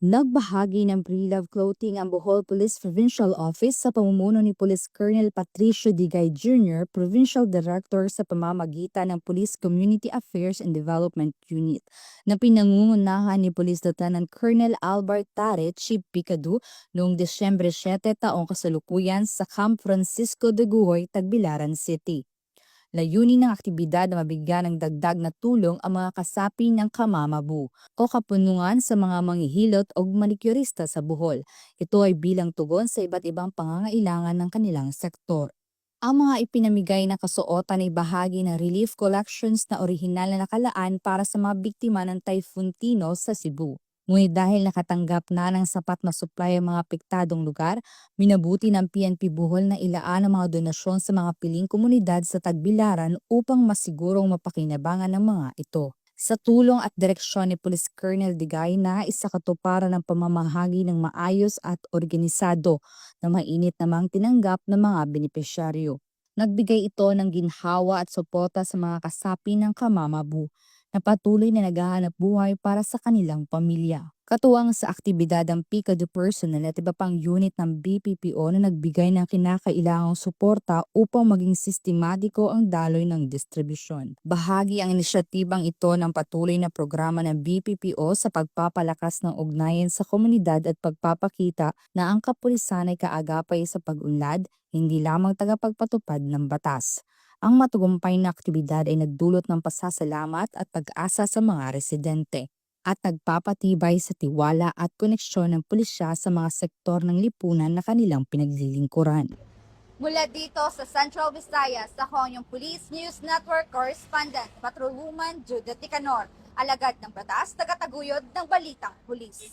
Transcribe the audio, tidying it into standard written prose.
Nagbahagi ng pre-love clothing ang Bohol Police Provincial Office sa pamumuno ni Police Colonel Patricio Digay Jr., Provincial Director sa pamamagitan ng Police Community Affairs and Development Unit, na pinangungunahan ni Police Lieutenant Colonel Albert Tare, Chief Picadu, noong Desyembre 7 taong kasalukuyan sa Camp Francisco de Guhoy, Tagbilaran City. Layunin ng aktibidad na mabigyan ng dagdag na tulong ang mga kasapi ng Kamamabu o kapunungan sa mga manghihilot o manikyurista sa Bohol. Ito ay bilang tugon sa iba't ibang pangangailangan ng kanilang sektor. Ang mga ipinamigay na kasuotan ay bahagi ng relief collections na orihinal na nakalaan para sa mga biktima ng Typhoon Tino sa Cebu. Ngunit dahil nakatanggap na ng sapat na supply ang mga apektadong lugar, minabuti ng PNP Bohol na ilaan ang mga donasyon sa mga piling komunidad sa Tagbilaran upang masigurong mapakinabangan ng mga ito. Sa tulong at direksyon ni Police Colonel Digay na isa katuparan ng pamamahagi ng maayos at organisado na mainit namang tinanggap ng mga benepisyaryo. Nagbigay ito ng ginhawa at suporta sa mga kasapi ng Kamamabu na patuloy na naghahanap buhay para sa kanilang pamilya. Katuwang sa aktibidad ang Picadu personnel at iba pang unit ng BPPO na nagbigay ng kinakailangang suporta upang maging sistematiko ang daloy ng distribusyon. Bahagi ang inisyatibang ito ng patuloy na programa ng BPPO sa pagpapalakas ng ugnayan sa komunidad at pagpapakita na ang kapulisan ay kaagapay sa pag-unlad, hindi lamang tagapagpatupad ng batas. Ang matagumpay na aktibidad ay nagdulot ng pasasalamat at pag-asa sa mga residente at nagpapatibay sa tiwala at koneksyon ng pulisya sa mga sektor ng lipunan na kanilang pinaglilingkuran. Mula dito sa Central Visayas, ako yung Police News Network Correspondent, Patrolwoman Judith Ticanor, alagad ng batas, tagataguyod ng Balitang Pulis.